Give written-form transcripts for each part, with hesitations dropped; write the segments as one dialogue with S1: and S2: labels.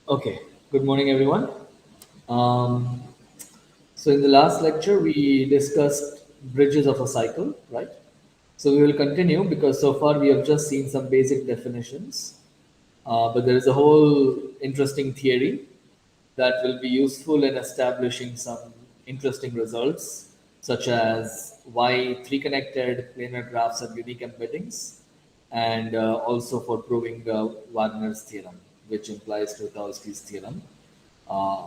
S1: Okay, good morning, everyone. Um, so, in the last lecture, we discussed bridges of a cycle, right? So, we will continue because so far we have just seen some basic definitions, but there is a whole interesting theory that will be useful in establishing some interesting results, such as why three connected planar graphs have unique embeddings, and also for proving Wagner's theorem, which implies Krotowski's theorem, uh,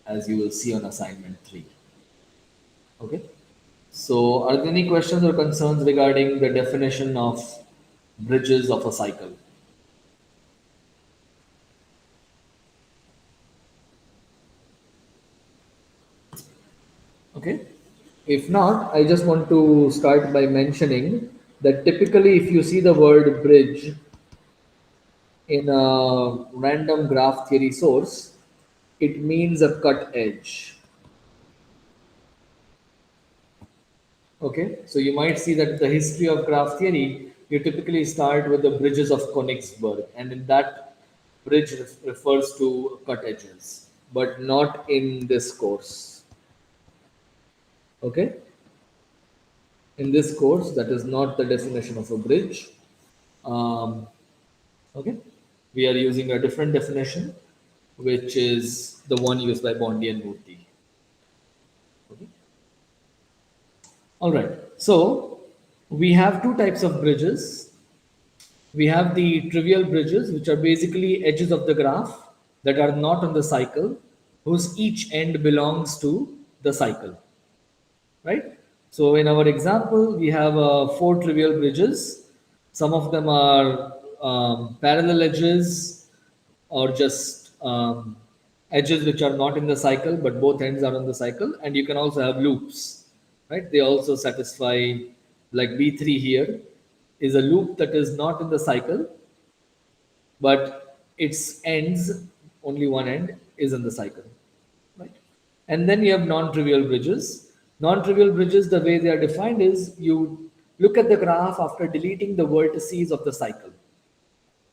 S1: as you will see on assignment 3. Okay. So, are there any questions or concerns regarding the definition of bridges of a cycle? Okay. If not, I just want to start by mentioning that typically, if you see the word bridge in a random graph theory source, it means a cut edge. Okay, so you might see that the history of graph theory, you typically start with the bridges of Königsberg, and in that bridge refers to cut edges, but not in this course. Okay, in this course, that is not the definition of a bridge. Um, okay, we are using a different definition, which is the one used by Bondi and Murthy. Okay. All right, so we have two types of bridges. We have the trivial bridges, which are basically edges of the graph that are not on the cycle, whose each end belongs to the cycle, right? So in our example, we have four trivial bridges. Some of them are parallel edges or just edges which are not in the cycle, but both ends are on the cycle. And you can also have loops, right? They also satisfy, like B3 here is a loop that is not in the cycle, but its ends, only one end, is in the cycle, right? And then you have non-trivial bridges. Non-trivial bridges, the way they are defined is you look at the graph after deleting the vertices of the cycle,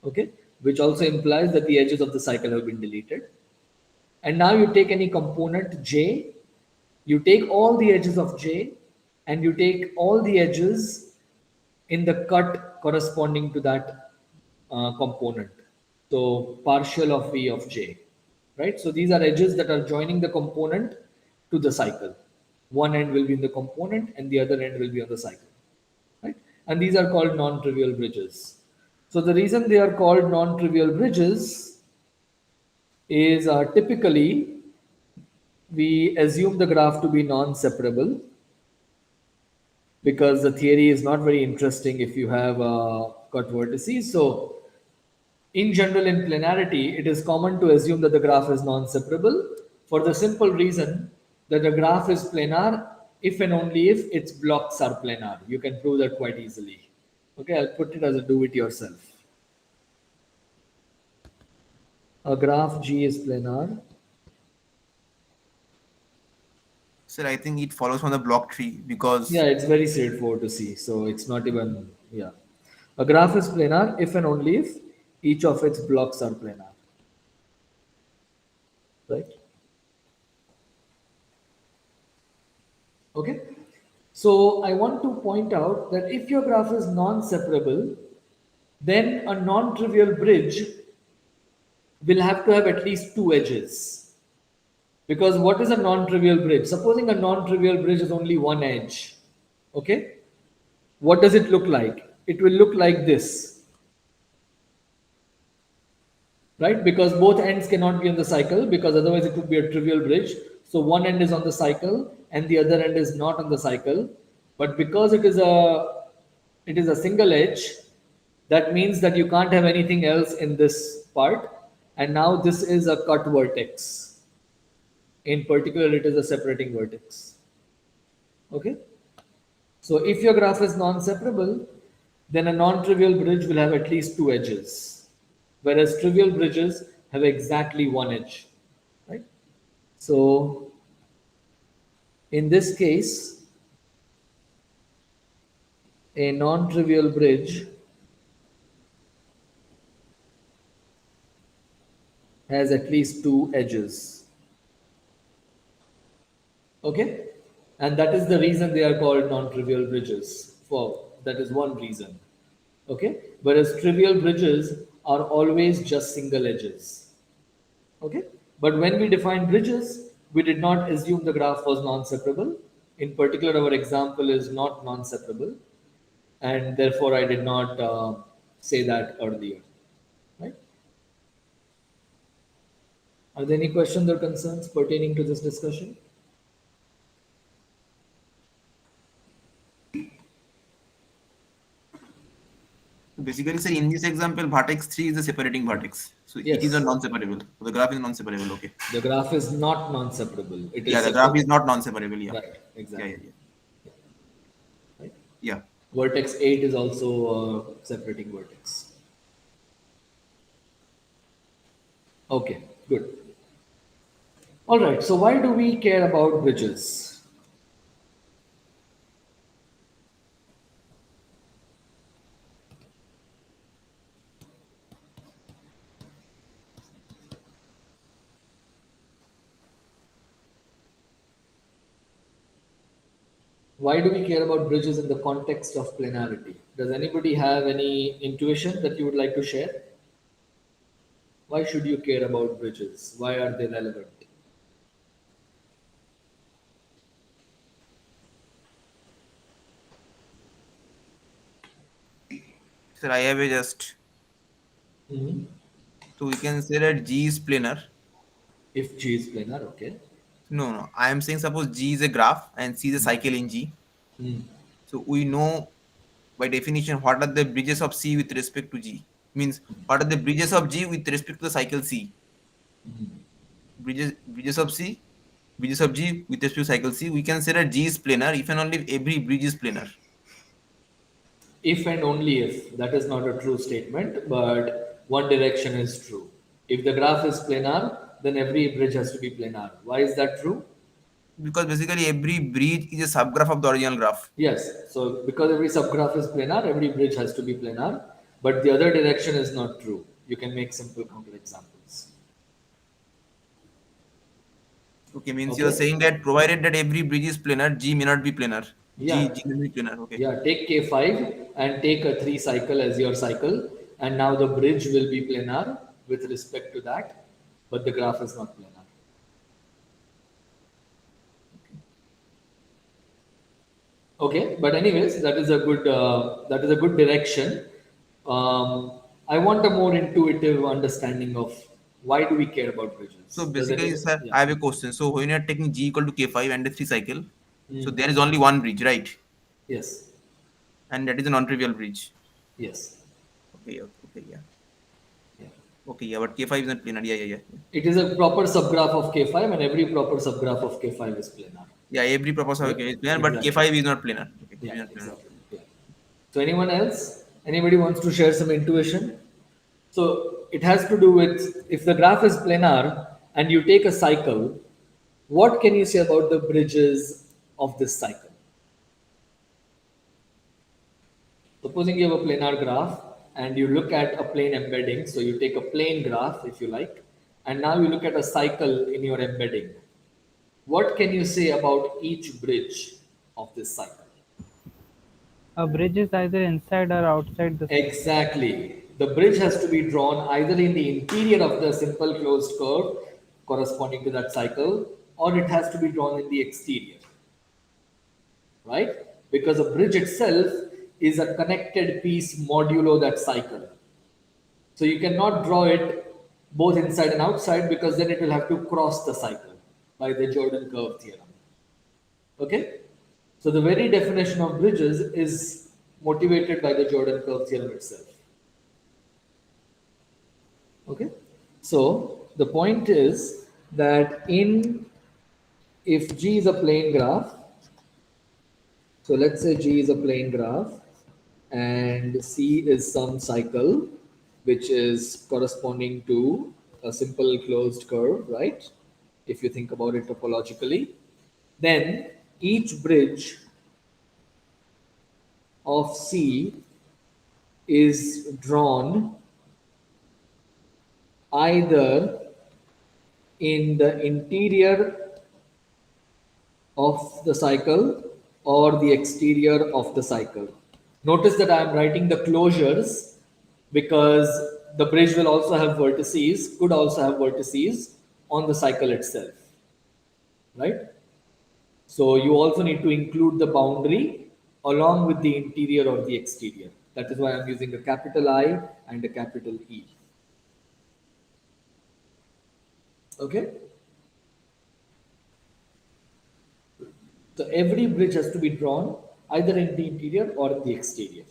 S1: okay, which also implies that the edges of the cycle have been deleted. And now you take any component J, you take all the edges of J, and you take all the edges in the cut corresponding to that component. So partial of V of J, right? So these are edges that are joining the component to the cycle. One end will be in the component and the other end will be on the cycle, right? And these are called non-trivial bridges. So the reason they are called non-trivial bridges is typically we assume the graph to be non-separable because the theory is not very interesting if you have cut vertices. So in general, in planarity, it is common to assume that the graph is non-separable for the simple reason that the graph is planar if and only if its blocks are planar. You can prove that quite easily. Okay, I'll put it as a do it yourself. A graph G is planar.
S2: Sir, I think it follows from the block tree because
S1: Yeah, it's very straightforward to see. So it's not even, yeah. A graph is planar if and only if each of its blocks are planar. Right? Okay. So I want to point out that if your graph is non-separable, then a non-trivial bridge will have to have at least two edges. Because what is a non-trivial bridge? Supposing a non-trivial bridge is only one edge, okay? What does it look like? It will look like this, right? Because both ends cannot be on the cycle, because otherwise it would be a trivial bridge. So one end is on the cycle and the other end is not on the cycle. But because it is a single edge, that means that you can't have anything else in this part. And now this is a cut vertex. In particular, it is a separating vertex. Okay. So if your graph is non-separable, then a non-trivial bridge will have at least two edges, whereas trivial bridges have exactly one edge, right? So in this case, a non-trivial bridge has at least two edges. Okay? And that is the reason they are called non-trivial bridges. For that is one reason. Okay? Whereas trivial bridges are always just single edges. Okay? But when we define bridges, we did not assume the graph was non-separable. In particular, our example is not non-separable, and therefore I did not say that earlier. Right? Are there any questions or concerns pertaining to this discussion?
S2: Basically, sir, in this example, vertex 3 is the separating vertex. So it is not
S1: Yes.
S2: non-separable. So the graph is non-separable. Okay.
S1: The graph is not non-separable. It
S2: Yeah,
S1: is
S2: the graph is
S1: separable.
S2: not non-separable. Yeah.
S1: Right.
S2: Yeah, yeah,
S1: Exactly.
S2: yeah.
S1: Right.
S2: Yeah.
S1: Vertex 8 is also a separating vertex. Okay. Good. All right. So why do we care about bridges? Why do we care about bridges in the context of planarity? Does anybody have any intuition that you would like to share? Why should you care about bridges? Why are they relevant?
S2: Sir, I have a just.
S1: Mhm.
S2: So we can say that G is planar.
S1: If G is planar, okay.
S2: No, no. I am saying suppose G is a graph and C is a cycle in G.
S1: Mm.
S2: So we know by definition what are the bridges of C with respect to G. Means what are the bridges of G with respect to the cycle C. Bridges of C, bridges of G with respect to cycle C. We can say that G is planar if and only if every bridge is planar.
S1: If and only if, that is not a true statement, but one direction is true. If the graph is planar, then every bridge has to be planar. Why is that true?
S2: Because basically every bridge is a subgraph of the original graph.
S1: Yes, so because every subgraph is planar, every bridge has to be planar, but the other direction is not true. You can make simple counterexamples.
S2: Okay, means you are
S1: Okay?
S2: saying that provided that every bridge is planar, G may not be planar.
S1: Yeah,
S2: G may be planar. Okay.
S1: yeah, take K5 and take a 3 cycle as your cycle, and now the bridge will be planar with respect to that, but the graph is not planar. Okay, but anyways, that is a good direction. I want a more intuitive understanding of why do we care about
S2: So
S1: bridges? Does
S2: basically,
S1: anyone?
S2: sir,
S1: Yeah.
S2: I have a question. So when you are taking G equal to K5 and a 3 cycle, so
S1: Mm.
S2: there is only one bridge, right?
S1: Yes.
S2: And that is a non-trivial bridge.
S1: Yes.
S2: Okay, okay, okay, yeah.
S1: Yeah.
S2: Okay, yeah, but K5 is not planar. Yeah, yeah, yeah.
S1: It is a proper subgraph of K5, and every proper subgraph of K5 is planar.
S2: Yeah, every proposal
S1: Right?
S2: okay, is planar, but
S1: Exactly.
S2: K5 is not planar. Okay,
S1: Yeah.
S2: is not planar.
S1: Exactly. Yeah. So anyone else? Anybody wants to share some intuition? So it has to do with if the graph is planar and you take a cycle, what can you say about the bridges of this cycle? Supposing you have a planar graph and you look at a plane embedding, so you take a plane graph if you like, and now you look at a cycle in your embedding. What can you say about each bridge of this cycle?
S3: A bridge is either inside or outside the cycle.
S1: Exactly. The bridge has to be drawn either in the interior of the simple closed curve corresponding to that cycle, or it has to be drawn in the exterior, right? Because a bridge itself is a connected piece modulo that cycle. So you cannot draw it both inside and outside because then it will have to cross the cycle by the Jordan curve theorem. Okay? So the very definition of bridges is motivated by the Jordan curve theorem itself. Okay? So the point is that in if G is a plane graph, so let's say G is a plane graph and C is some cycle which is corresponding to a simple closed curve, right? If you think about it topologically, then each bridge of C is drawn either in the interior of the cycle or the exterior of the cycle. Notice that I am writing the closures because the bridge will also have vertices, could also have vertices on the cycle itself, right? So you also need to include the boundary along with the interior or the exterior. That is why I'm using a capital I and a capital E. Okay? So every bridge has to be drawn either in the interior or in the exterior.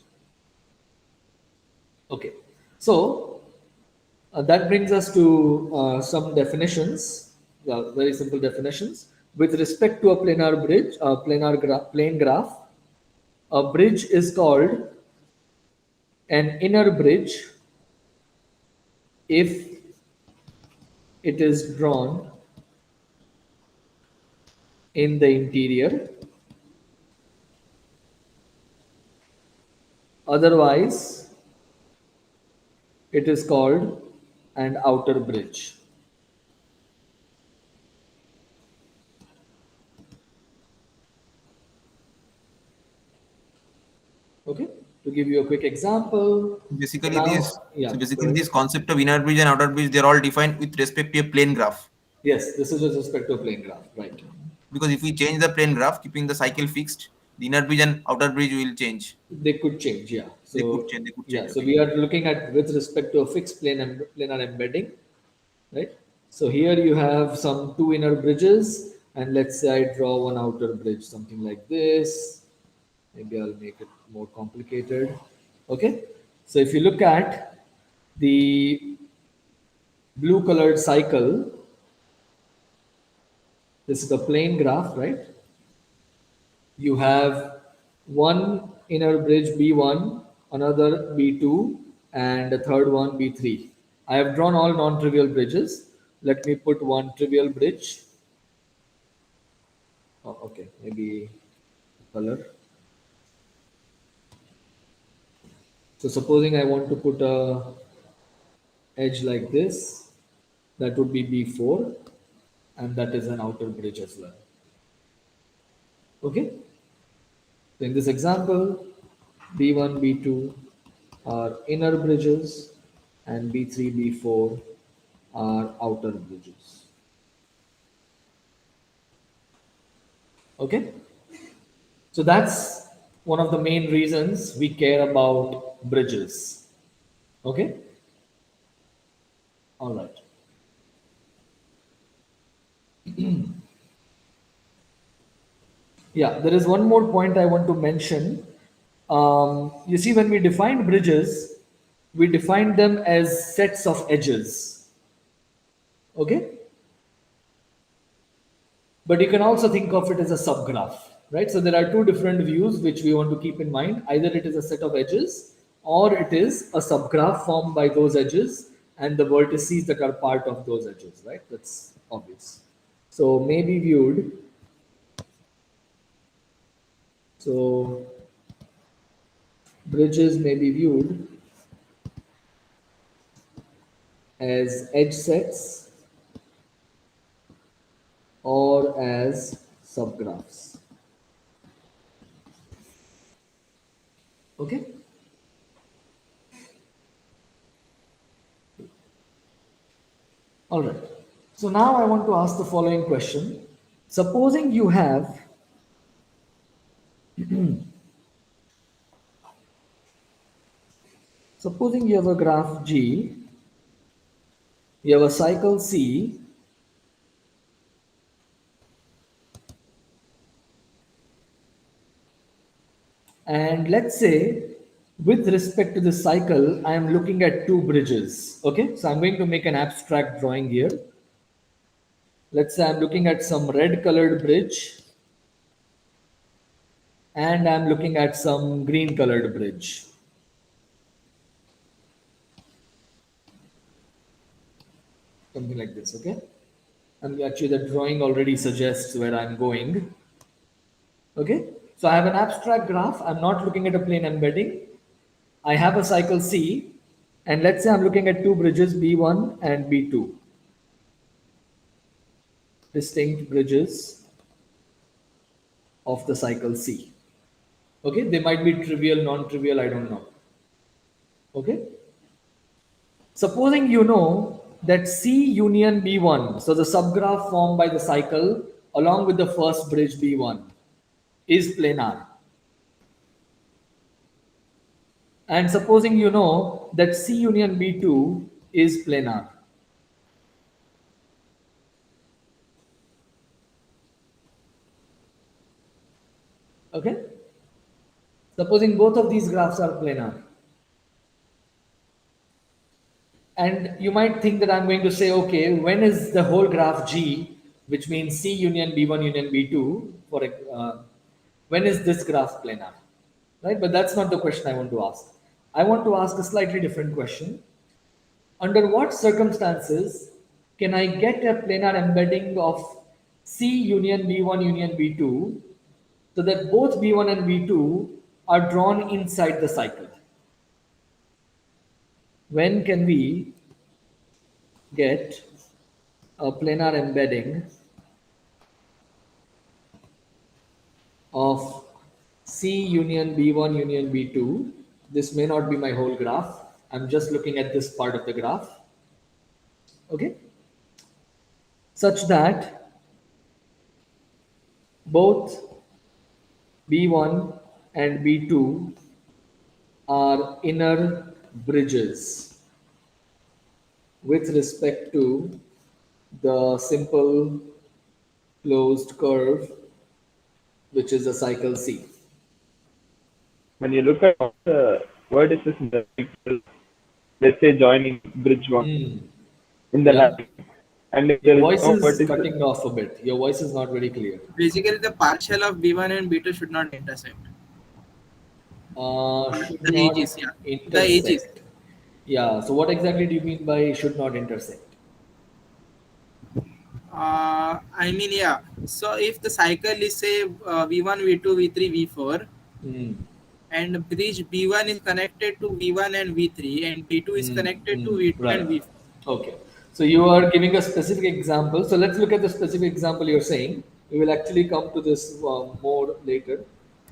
S1: Okay. So that brings us to some definitions, very simple definitions. With respect to a planar bridge, plane graph, a bridge is called an inner bridge if it is drawn in the interior. Otherwise, it is called an outer bridge. Okay, to give you a quick example.
S2: Basically,
S1: Now, yeah,
S2: so
S1: go
S2: basically
S1: ahead.
S2: this concept of inner bridge and outer bridge, they're all defined with respect to a plane graph.
S1: Yes, this is with respect to a plane graph, right?
S2: Because if we change the plane graph, keeping the cycle fixed, the inner bridge and outer bridge will change.
S1: They could change, yeah.
S2: They could
S1: So
S2: change. They could
S1: yeah,
S2: change.
S1: so
S2: Okay.
S1: we are looking at with respect to a fixed plane and planar embedding, right? So here you have some two inner bridges, and let's say I draw one outer bridge, something like this. Maybe I'll make it more complicated. Okay. So if you look at the blue colored cycle, this is the plane graph, right? You have one inner bridge B1, another B2, and a third one B3. I have drawn all non-trivial bridges. Let me put one trivial bridge. Oh, okay, maybe color. So supposing I want to put a edge like this, that would be B4, and that is an outer bridge as well. Okay. So in this example, B1, B2 are inner bridges and B3, B4 are outer bridges. Okay? So that's one of the main reasons we care about bridges. Okay? All right. Yeah, there is one more point I want to mention. You see, when we define bridges, we define them as sets of edges. Okay? But you can also think of it as a subgraph, right? So there are two different views which we want to keep in mind. Either it is a set of edges or it is a subgraph formed by those edges and the vertices that are part of those edges, right? That's obvious. So may be viewed. So bridges may be viewed as edge sets or as subgraphs. Okay? All right. So now I want to ask the following question. Supposing you have supposing you have a graph G, you have a cycle C, and let's say with respect to the cycle, I am looking at two bridges. Okay, so I'm going to make an abstract drawing here. Let's say I'm looking at some red colored bridge and I'm looking at some green colored bridge. Something like this, okay? And actually the drawing already suggests where I'm going. Okay, so I have an abstract graph. I'm not looking at a plane embedding. I have a cycle C, and let's say I'm looking at two bridges B1 and B2. distinct bridges of the cycle C. Okay, they might be trivial, non-trivial, I don't know. Okay, supposing you know that C union B1, so the subgraph formed by the cycle along with the first bridge B1 is planar. And supposing you know that C union B2 is planar. Okay? Supposing both of these graphs are planar. And you might think that I'm going to say, okay, when is the whole graph G, which means C union B1 union B2, when is this graph planar? Right? But that's not the question I want to ask. I want to ask a slightly different question. Under what circumstances can I get a planar embedding of C union B1 union B2 so that both B1 and B2 are drawn inside the cycle? When can we get a planar embedding of C union B1 union B2? This may not be my whole graph. I'm just looking at this part of the graph. Okay? Such that both B1 and B2 are inner bridges with respect to the simple closed curve, which is a cycle C.
S4: When you look at the vertices in the cycle, let's say joining bridge one in the
S1: Yeah.
S4: line, and if there
S1: Your
S4: is
S1: voice
S4: no
S1: is
S4: vertices,
S1: cutting off a bit. Your voice is not very clear.
S5: Basically, the partial of B1 and B2 should not intersect.
S1: Should
S5: The
S1: not
S5: edges, yeah.
S1: intersect.
S5: The edges.
S1: Yeah. So what exactly do you mean by should not intersect?
S5: I mean, yeah. So if the cycle is say V1, V2, V3, V4,
S1: Hmm.
S5: and bridge B1 is connected to V1 and V3, and B2 is connected to V2
S1: Right.
S5: and V4.
S1: Okay. So you are giving a specific example. So let's look at the specific example you're saying. We will actually come to this more later.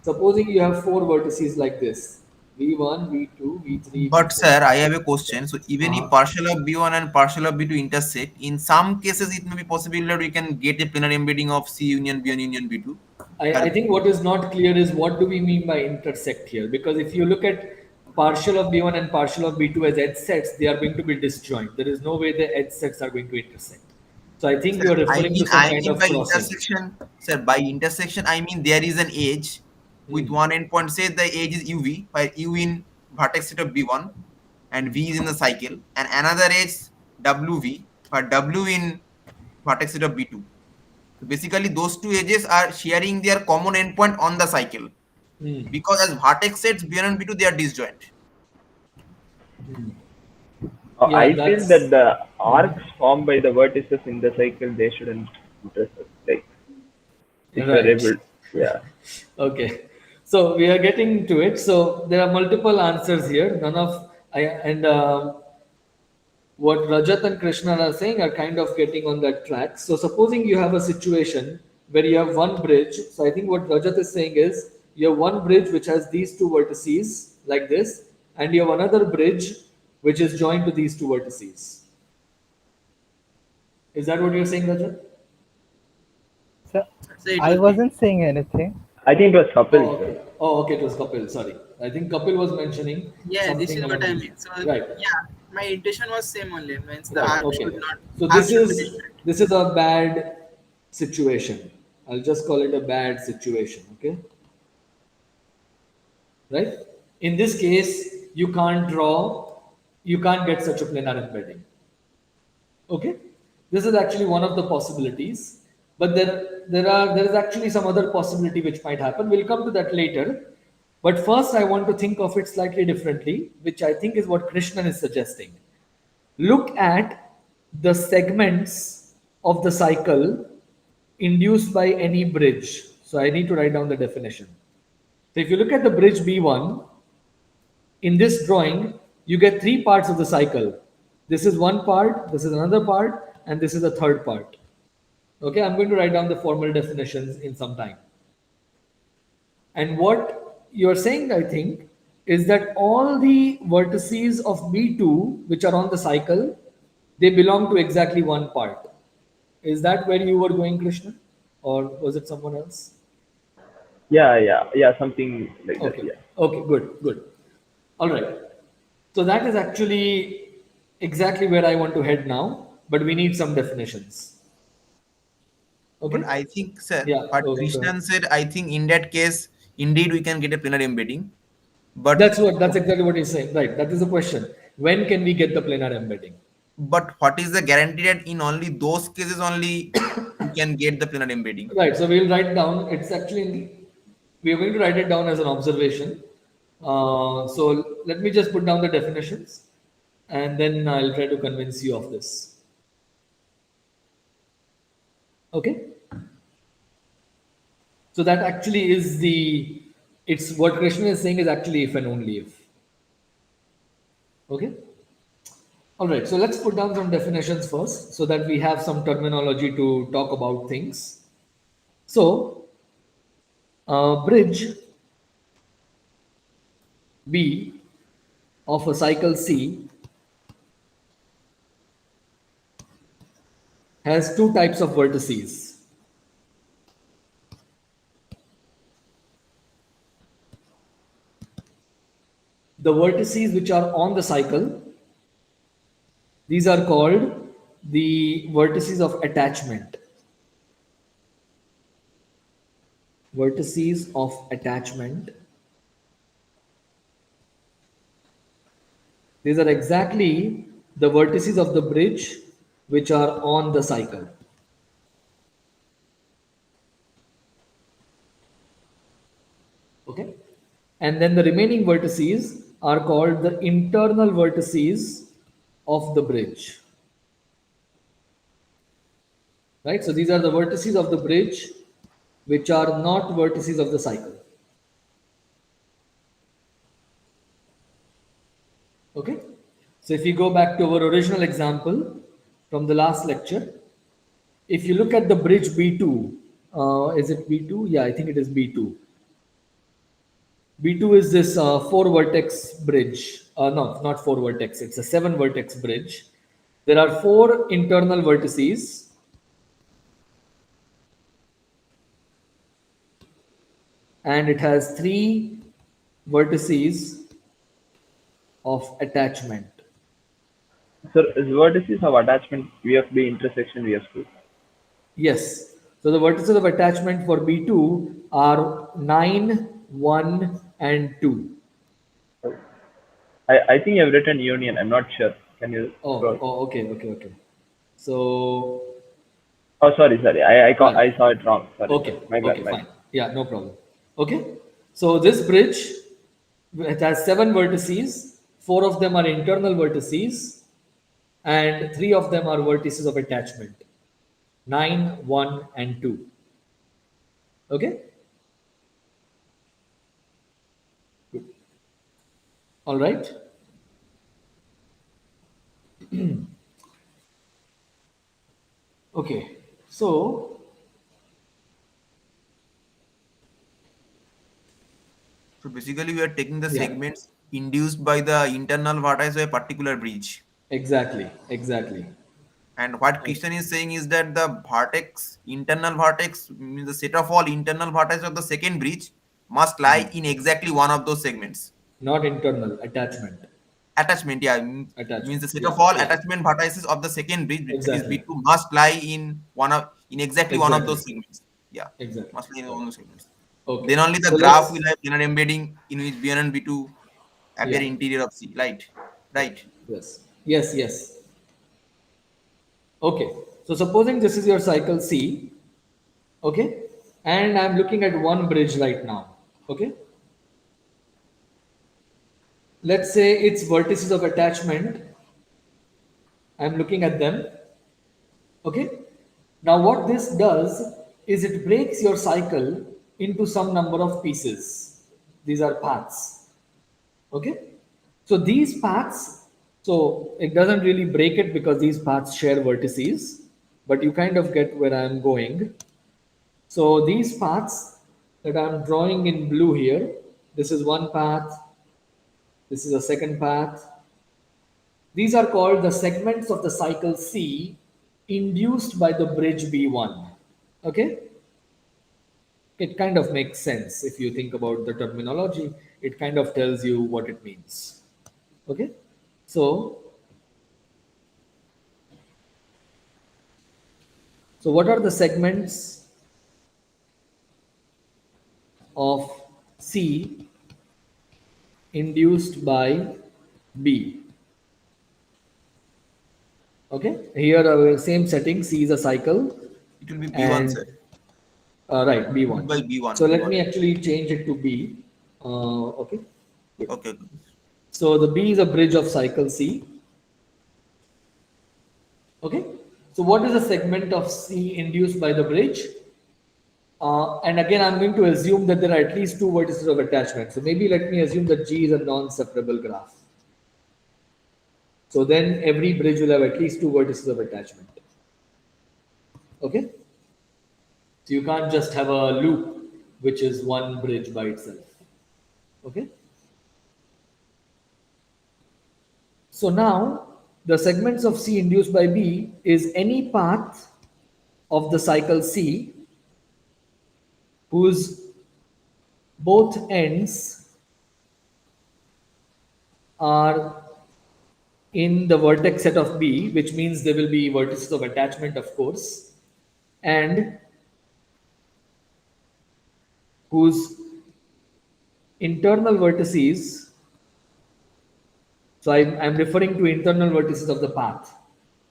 S1: Supposing you have four vertices like this: V1, V2, V3,
S2: But
S1: V4.
S2: sir, I have a question. So even if
S1: Uh-huh.
S2: partial of B1 and partial of B2 intersect, in some cases it may be possible that we can get a planar embedding of C union B1 union B2.
S1: I think what is not clear is what do we mean by intersect here? Because if you look at partial of B1 and partial of B2 as edge sets, they are going to be disjoint. There is no way the edge sets are going to intersect. So I think you are referring to some
S2: I
S1: kind
S2: mean
S1: of
S2: by
S1: crossing.
S2: intersection, sir, by intersection, I mean there is an edge with one endpoint. Say the edge is UV, by U in vertex set of B1 and V is in the cycle, and another edge WV, for W in vertex set of B2. So basically, those two edges are sharing their common endpoint on the cycle because as vertex sets B1 and B2 they are disjoint.
S1: Yeah,
S4: I feel
S1: that's
S4: that the arcs formed by the vertices in the cycle, they shouldn't intersect. Like, if
S1: right.
S4: you're able, yeah.
S1: Okay. So we are getting to it. So there are multiple answers here. None of I and what Rajat and Krishna are saying are kind of getting on that track. So supposing you have a situation where you have one bridge. So I think what Rajat is saying is you have one bridge which has these two vertices like this, and you have another bridge which is joined to these two vertices. Is that what you're saying, Rajat?
S3: So
S5: So it
S3: I
S5: will be.
S3: wasn't saying anything.
S4: I think it was coupled.
S1: Oh, okay. Oh, okay. It was Kapil. Sorry. I think Kapil was mentioning
S5: Yeah, this
S1: something
S5: is what
S1: along
S5: I
S1: these-
S5: mean. So
S1: Right.
S5: yeah, my intention was same only. Means the
S1: Right.
S5: arc
S1: Okay.
S5: should not.
S1: So
S5: arc
S1: this
S5: should be
S1: is
S5: different.
S1: this is a bad situation. I'll just call it a bad situation. Okay. Right. In this case, you can't draw. You can't get such a planar embedding. Okay. This is actually one of the possibilities, but there is actually some other possibility which might happen. We'll come to that later. But first, I want to think of it slightly differently, which I think is what Krishnan is suggesting. Look at the segments of the cycle induced by any bridge. So I need to write down the definition. So if you look at the bridge B1, in this drawing, you get three parts of the cycle. This is one part, this is another part, and this is a third part. Okay, I'm going to write down the formal definitions in some time. And what you're saying, I think, is that all the vertices of B2 which are on the cycle, they belong to exactly one part. Is that where you were going, Krishna? Or was it someone else?
S4: Yeah, something like that.
S1: Okay.
S4: Yeah.
S1: Okay, good. All right. So that is actually exactly where I want to head now, but we need some definitions.
S2: But
S1: Okay?
S2: I think, sir,
S1: Yeah,
S2: what
S1: okay, go ahead.
S2: Krishnan said, I think in that case, indeed we can get a planar embedding. But
S1: That's exactly what he's saying. Right. That is the question. When can we get the planar embedding?
S2: what is the guarantee that in only those cases only we can get the planar embedding?
S1: Right. So we'll write down. It's actually we are going to write it down as an observation. So let me just put down the definitions, and then I'll try to convince you of this. Okay. So that actually is the. It's what Krishna is saying is actually if and only if. Okay. All right. So let's put down some definitions first, so that we have some terminology to talk about things. So bridge B of a cycle C has two types of vertices. The vertices which are on the cycle, these are called the vertices of attachment. Vertices of attachment. These are exactly the vertices of the bridge which are on the cycle. Okay. And then the remaining vertices are called the internal vertices of the bridge. Right? So these are the vertices of the bridge which are not vertices of the cycle. Okay. So if you go back to our original example from the last lecture, if you look at the bridge B2, is it B2? Yeah, I think it is B2. B2 is this four vertex bridge. No, not four vertex, it's a seven vertex bridge. There are four internal vertices. And it has three vertices of attachment.
S4: So vertices of attachment VFB intersection VF2.
S1: Yes. So the vertices of attachment for B2 are 9, 1, and 2.
S4: I think I've written union. I'm not sure. Can you scroll?
S1: Okay. So,
S4: Oh, sorry.
S1: right.
S4: I saw it wrong. Sorry.
S1: Okay,
S4: My bad.
S1: okay, fine. Yeah, no problem. Okay. So this bridge, it has seven vertices. Four of them are internal vertices, and three of them are vertices of attachment. 9, 1, and 2. Okay. Good. All right. Okay. So
S2: So basically, we are taking the
S1: yeah,
S2: segments induced by the internal vertex of a particular bridge.
S1: exactly.
S2: And what Christian is saying is that the vertex, internal vertex, means the set of all internal vertex of the second bridge must lie in exactly one of those segments.
S1: Not internal attachment.
S2: Attachment, yeah, means the
S1: Attachment.
S2: set
S1: Yeah,
S2: of all
S1: yeah.
S2: attachment vertices of the second bridge, that is
S1: Exactly.
S2: B2, must lie in exactly one of
S1: Exactly.
S2: those segments. Yeah,
S1: Exactly.
S2: must lie in one
S1: Right.
S2: of those segments.
S1: Okay.
S2: Then only the
S1: So
S2: graph will
S1: let's.
S2: have planar embedding in which B1 and B2 appear
S1: Yeah.
S2: interior of C. Right. Right.
S1: Yes. Okay. So supposing this is your cycle C, okay, and I'm looking at one bridge right now, okay. Let's say its vertices of attachment. I'm looking at them, okay. Now what this does is it breaks your cycle into some number of pieces. These are paths, okay. So these paths, so it doesn't really break it because these paths share vertices, but you kind of get where I'm going. So these paths that I'm drawing in blue here, this is one path, this is a second path. These are called the segments of the cycle C induced by the bridge B1. Okay? It kind of makes sense if you think about the terminology. It kind of tells you what it means. Okay? So what are the segments of C induced by B? Okay, here our same setting, C is a cycle,
S2: It will be B1,
S1: and
S2: sir.
S1: right, B1.
S2: By B1.
S1: So let
S2: B1.
S1: me actually change it to B. Okay, good.
S2: Okay.
S1: So the B is a bridge of cycle C. Okay, so what is a segment of C induced by the bridge? And again, I'm going to assume that there are at least two vertices of attachment. So maybe let me assume that G is a non-separable graph. So then every bridge will have at least two vertices of attachment. Okay? So you can't just have a loop which is one bridge by itself. Okay? So now the segments of C induced by B is any path of the cycle C whose both ends are in the vertex set of B, which means there will be vertices of attachment, of course, and whose internal vertices, so I'm referring to internal vertices of the path,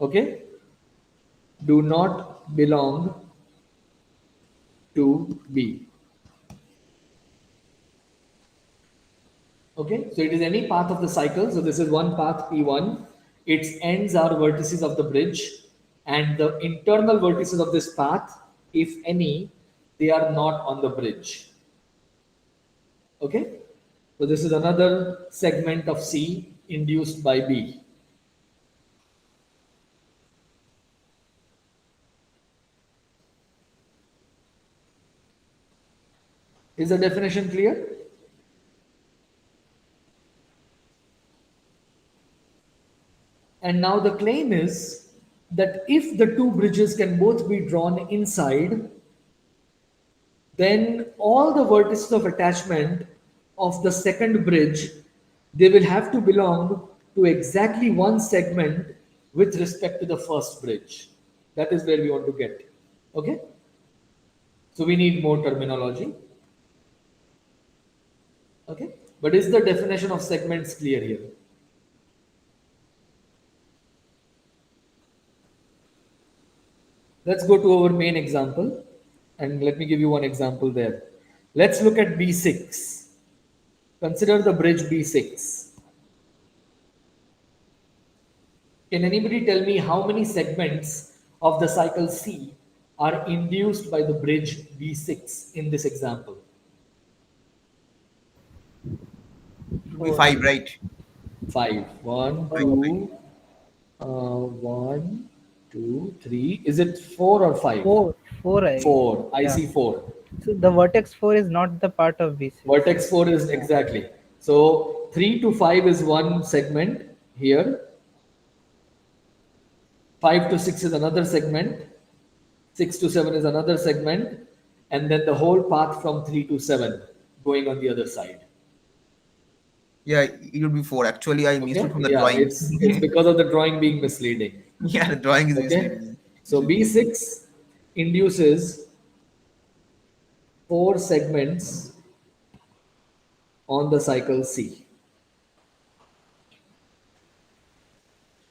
S1: okay, do not belong to B. Okay, so it is any path of the cycle. So this is one path P1. Its ends are vertices of the bridge, and the internal vertices of this path, if any, they are not on the bridge. Okay, so this is another segment of C induced by B. Is the definition clear? And now the claim is that if the two bridges can both be drawn inside, then all the vertices of attachment of the second bridge, they will have to belong to exactly one segment with respect to the first bridge. That is where we want to get. Okay? So we need more terminology. Okay? But is the definition of segments clear here? Let's go to our main example, and let me give you one example there. Let's look at B6. Consider the bridge B6. Can anybody tell me how many segments of the cycle C are induced by the bridge B6 in this example?
S2: It will be 5, right?
S1: 5. 1,
S2: Five.
S1: 2, 1, 2, 3. Is it 4 or 5?
S3: Four. I
S1: 4. I
S3: yeah.
S1: see 4.
S3: So the vertex 4 is not the part of B6.
S1: Vertex 4 is exactly. So 3 to 5 is one segment here. 5 to 6 is another segment. 6 to 7 is another segment. And then the whole path from 3 to 7 going on the other side.
S2: Yeah, it would be 4. Actually, I missed
S1: Okay?
S2: it from the
S1: Yeah,
S2: drawing.
S1: it's because of the drawing being misleading.
S2: Yeah, the drawing is
S1: Okay?
S2: misleading.
S1: So B6 induces 4 segments on the cycle C.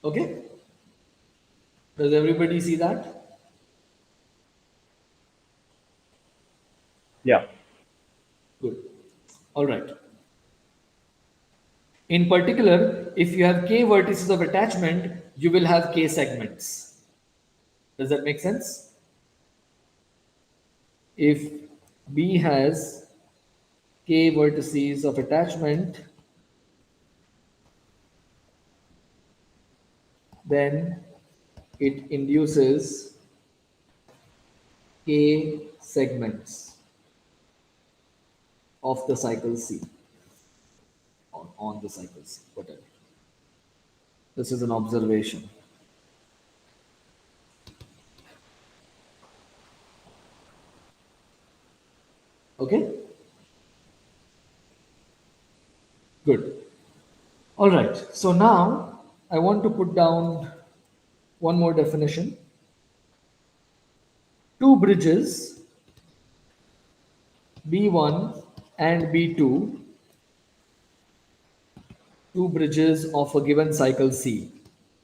S1: Okay? Does everybody see that?
S4: Yeah.
S1: Good. All right. In particular, if you have k vertices of attachment, you will have k segments. Does that make sense? If B has k vertices of attachment, then it induces A segments of the cycle C, on the cycle C, whatever. This is an observation. Okay? Good. All right. So now I want to put down one more definition. Two bridges, B1 and B2, two bridges of a given cycle C,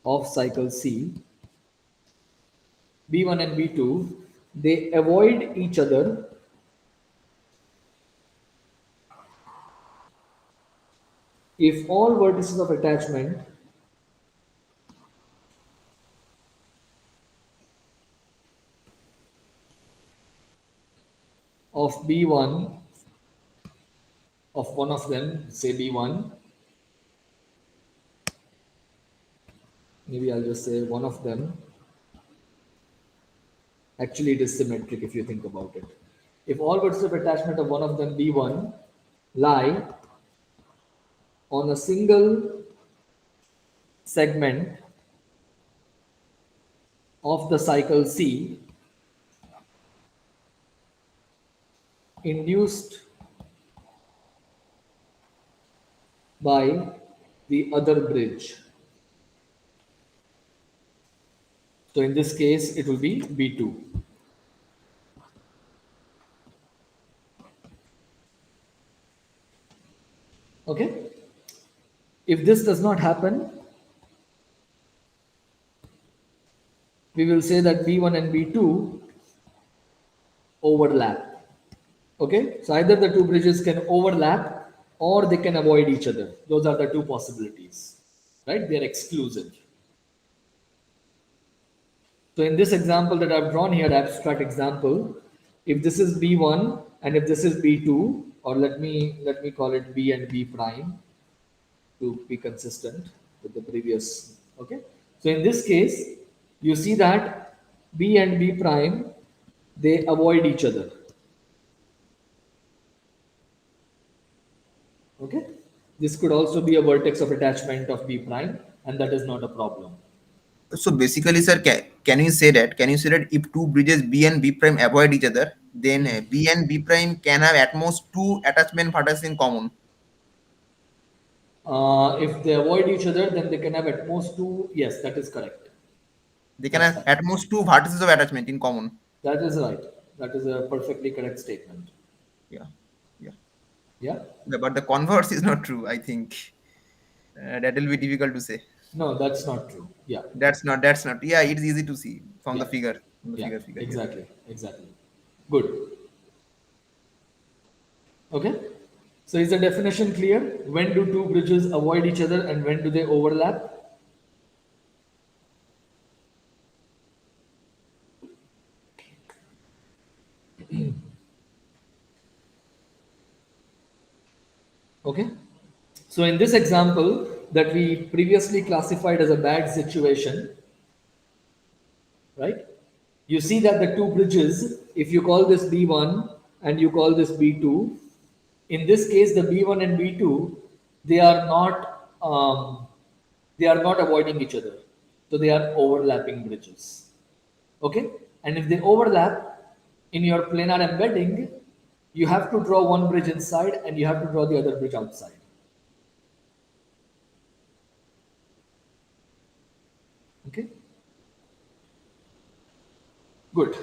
S1: of cycle C, B1 and B2, they avoid each other if all vertices of attachment of B1, of one of them, say B1, maybe I'll just say one of them. Actually, it is symmetric if you think about it. If all vertices of attachment of one of them B1 lie on a single segment of the cycle C induced by the other bridge. So in this case, it will be B2. Okay? If this does not happen, we will say that B1 and B2 overlap. Okay? So either the two bridges can overlap or they can avoid each other. Those are the two possibilities. Right? They are exclusive. So in this example that I've drawn here, abstract example, if this is B1 and if this is B2, or let me call it B and B prime to be consistent with the previous. Okay. So in this case, you see that B and B prime, they avoid each other. Okay. This could also be a vertex of attachment of B prime, and that is not a problem.
S2: So basically, sir, can you say that? Can you say that if two bridges B and B prime avoid each other, then B and B prime can have at most two attachment vertices in common?
S1: If they avoid each other, then they can have at most two. Yes, that is correct.
S2: They can have at most two vertices of attachment in common.
S1: That is right. That is a perfectly correct statement.
S2: Yeah, yeah.
S1: Yeah.
S2: But the converse is not true. I think that will be difficult to say.
S1: No, that's not true. Yeah.
S2: That's not. That's not. Yeah, it's easy to see from the
S1: Yeah.
S2: figure. From the
S1: Yeah.
S2: figure. Yeah.
S1: Exactly. Exactly. Good. Okay. So is the definition clear? When do two bridges avoid each other and when do they overlap? Okay. So in this example that we previously classified as a bad situation, right? You see that the two bridges, if you call this B1 and you call this B2, in this case, the B1 and B2, they are not avoiding each other. So they are overlapping bridges. Okay? And if they overlap in your planar embedding, you have to draw one bridge inside and you have to draw the other bridge outside. Okay? Good.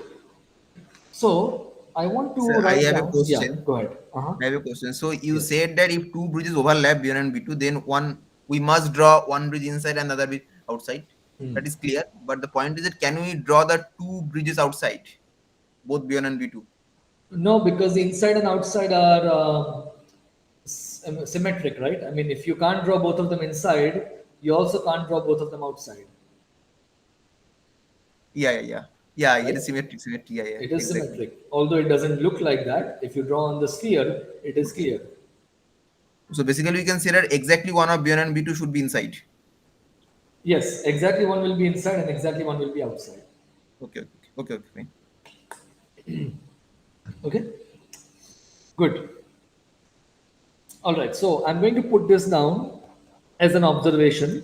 S1: So I want to
S2: Sir, I
S1: write
S2: have a
S1: down.
S2: question.
S1: Yeah, go ahead.
S2: I have a question. So you
S1: Yes.
S2: said that if two bridges overlap B1 and B2, then we must draw one bridge inside and the other bridge outside. That is clear. But the point is that can we draw the two bridges outside, both B1 and B2?
S1: No, because the inside and outside are symmetric, right? I mean, if you can't draw both of them inside, you also can't draw both of them outside.
S2: Yeah,
S1: Right?
S2: it is symmetric. Yeah,
S1: It is
S2: exactly.
S1: symmetric. Although it doesn't look like that, if you draw on the sphere, it is clear.
S2: So basically, we can say that exactly one of B1 and B2 should be inside.
S1: Yes, exactly one will be inside and exactly one will be outside.
S2: Okay, fine.
S1: Okay, good. All right, so I'm going to put this down as an observation.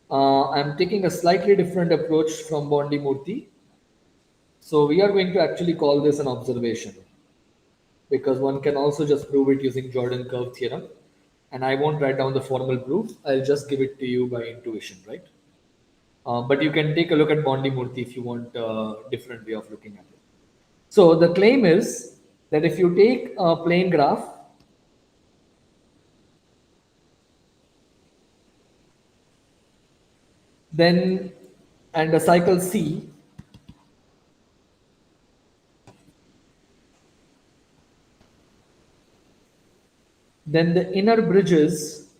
S1: I'm taking a slightly different approach from Bondi Murthy. So we are going to actually call this an observation because one can also just prove it using Jordan curve theorem. And I won't write down the formal proof. I'll just give it to you by intuition, right? But you can take a look at Bondi Murthy if you want a different way of looking at it. So the claim is that if you take a plane graph, then and a cycle C, then the inner bridges,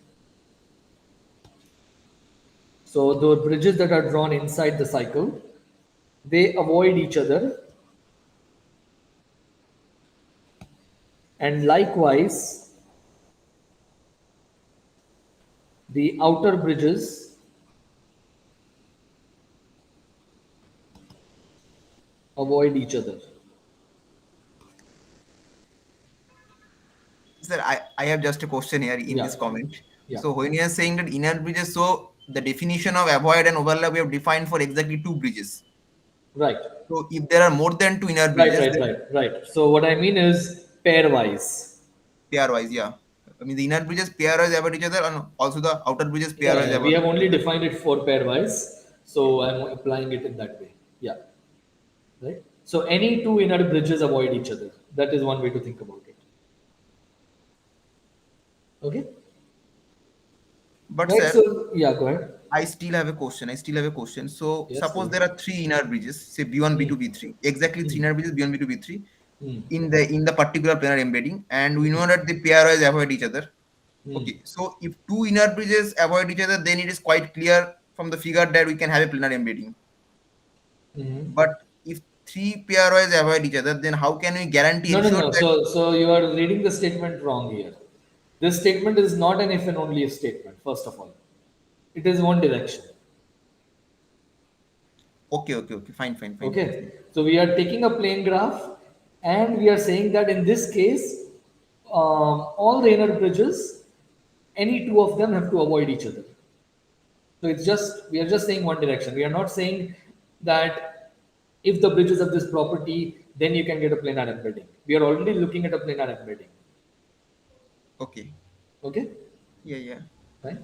S1: so the bridges that are drawn inside the cycle, they avoid each other, and likewise the outer bridges avoid each other.
S2: Sir, I have just a question here in
S1: Yeah.
S2: this comment.
S1: Yeah.
S2: So when you are saying that inner bridges, so the definition of avoid and overlap we have defined for exactly two bridges.
S1: Right.
S2: So if there are more than two inner bridges, then
S1: Right. So what I mean is pairwise.
S2: pairwise, yeah. I mean the inner bridges pairwise avoid each other, and also the outer bridges pairwise
S1: Yeah, we
S2: avoid.
S1: have only defined it for pairwise, so I'm applying it in that way. Yeah. Right. So any two inner bridges avoid each other. That is one way to think about it. Okay.
S2: But
S1: Right.
S2: sir,
S1: So yeah, go ahead.
S2: I still have a question. So
S1: Yes.
S2: suppose
S1: Go
S2: there
S1: ahead.
S2: are three inner bridges, say B1, B2, B3, exactly three inner bridges, B1, B2, B3,
S1: Hmm.
S2: in the particular planar embedding, and we know that the pairwise avoid each other.
S1: Hmm.
S2: Okay, so if two inner bridges avoid each other, then it is quite clear from the figure that we can have a planar embedding.
S1: Hmm.
S2: But if three pairwise avoid each other, then how can we guarantee ensure
S1: No.
S2: that?
S1: So you are reading the statement wrong here. This statement is not an if and only if statement. First of all, it is one direction.
S2: Okay, fine.
S1: Okay, so we are taking a plane graph and we are saying that in this case, all the inner bridges, any two of them have to avoid each other. So it's just, we are just saying one direction. We are not saying that if the bridges have this property, then you can get a planar embedding. We are already looking at a planar embedding.
S2: Okay,
S1: Okay,
S2: yeah.
S1: right?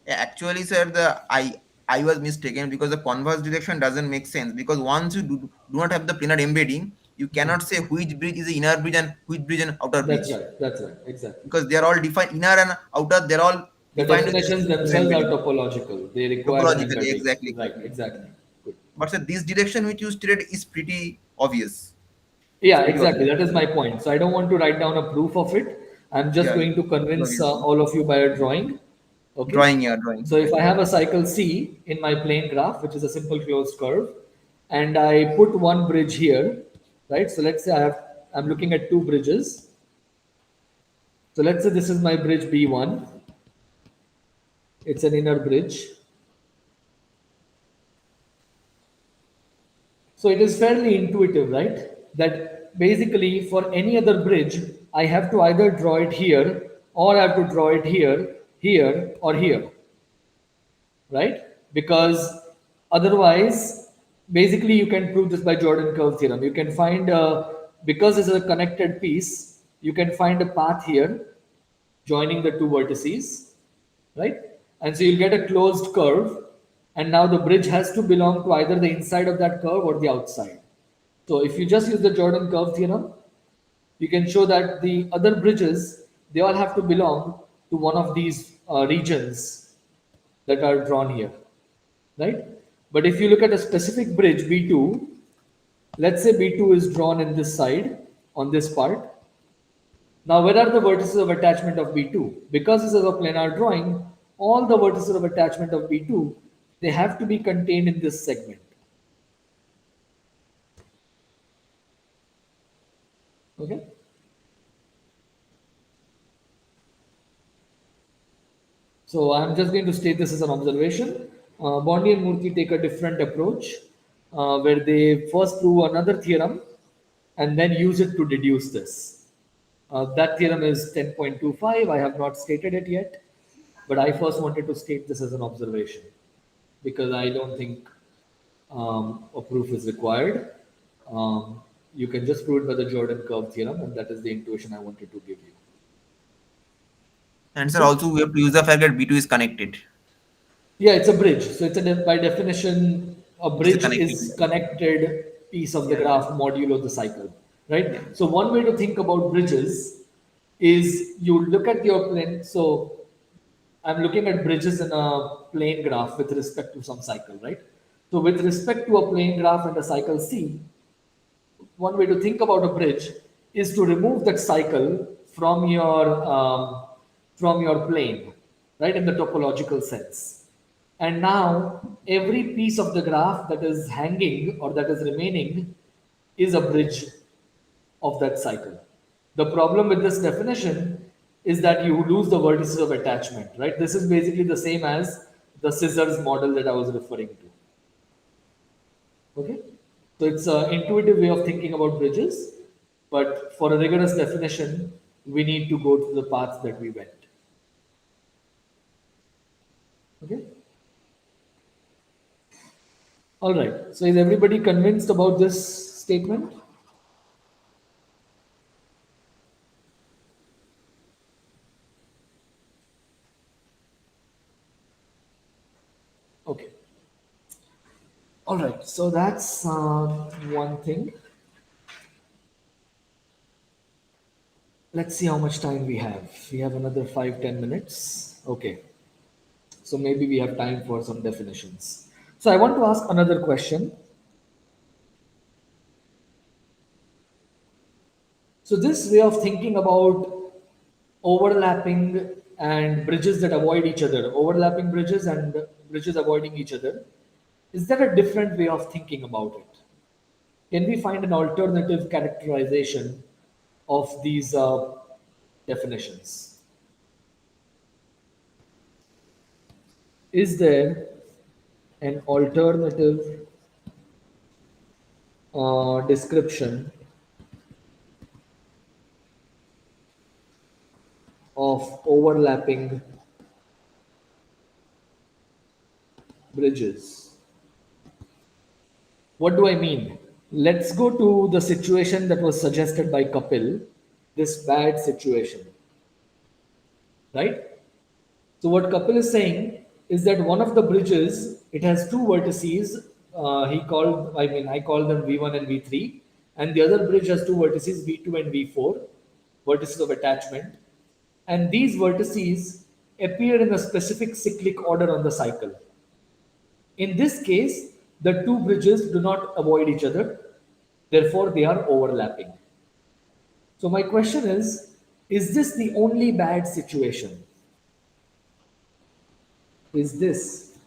S2: Yeah, actually, sir, I was mistaken because the converse direction doesn't make sense because once you do not have the planar embedding, you cannot say which bridge is the inner bridge and which bridge and outer bridge
S1: That's right, exactly.
S2: because they are all defined inner and outer. They're all
S1: The
S2: defined with
S1: definitions
S2: planar
S1: themselves are
S2: embedding.
S1: topological. They require an
S2: Topologically,
S1: embedding. Right,
S2: exactly.
S1: exactly. Good.
S2: But sir, this direction which you stated is pretty obvious.
S1: Yeah,
S2: Pretty
S1: exactly.
S2: obvious.
S1: That is my point. So I don't want to write down a proof of it. I'm just
S2: Yeah,
S1: going to convince all of you by a drawing. Okay.
S2: drawing.
S1: So if I have a cycle C in my plane graph, which is a simple closed curve, and I put one bridge here, right? So let's say I'm looking at two bridges. So let's say this is my bridge B1. It's an inner bridge. So it is fairly intuitive, right? That basically for any other bridge, I have to either draw it here or I have to draw it here, here, or here, right? Because otherwise, basically you can prove this by Jordan curve theorem. You can find, because it's a connected piece, you can find a path here joining the two vertices, right? And so you'll get a closed curve, and now the bridge has to belong to either the inside of that curve or the outside. So if you just use the Jordan curve theorem, you can show that the other bridges, they all have to belong to one of these regions that are drawn here, right? But if you look at a specific bridge B2, let's say B2 is drawn in this side on this part. Now, where are the vertices of attachment of B2? Because this is a planar drawing, all the vertices of attachment of B2, they have to be contained in this segment. Okay? So I'm just going to state this as an observation. Bondi and Murthy take a different approach where they first prove another theorem and then use it to deduce this. That theorem is 10.25. I have not stated it yet, but I first wanted to state this as an observation because I don't think a proof is required. You can just prove it by the Jordan curve theorem, and that is the intuition I wanted to give you.
S2: And sir, also we have to use the fact that B2 is connected.
S1: Yeah, it's a bridge. So it's by definition, a bridge
S2: connecting.
S1: is connected piece of the graph modulo the cycle, right? So one way to think about bridges is you look at your plane. So I'm looking at bridges in a plane graph with respect to some cycle, right? So with respect to a plane graph and a cycle C, one way to think about a bridge is to remove that cycle from your plane, right, in the topological sense. And now every piece of the graph that is hanging or that is remaining is a bridge of that cycle. The problem with this definition is that you lose the vertices of attachment, right? This is basically the same as the scissors model that I was referring to. Okay, so it's an intuitive way of thinking about bridges, but for a rigorous definition, we need to go through the paths that we went. Okay. All right. So is everybody convinced about this statement? Okay. All right. So that's one thing. Let's see how much time we have. We have another 5-10 minutes. Okay. So maybe we have time for some definitions. So I want to ask another question. So this way of thinking about overlapping and bridges that avoid each other, overlapping bridges and bridges avoiding each other, is there a different way of thinking about it? Can we find an alternative characterization of these definitions? Is there an alternative description of overlapping bridges? What do I mean? Let's go to the situation that was suggested by Kapil, this bad situation, right? So what Kapil is saying is that one of the bridges, it has two vertices. I call them V1 and V3, and the other bridge has two vertices, V2 and V4, vertices of attachment. And these vertices appear in a specific cyclic order on the cycle. In this case, the two bridges do not avoid each other, therefore they are overlapping. So my question is this the only bad situation? Is this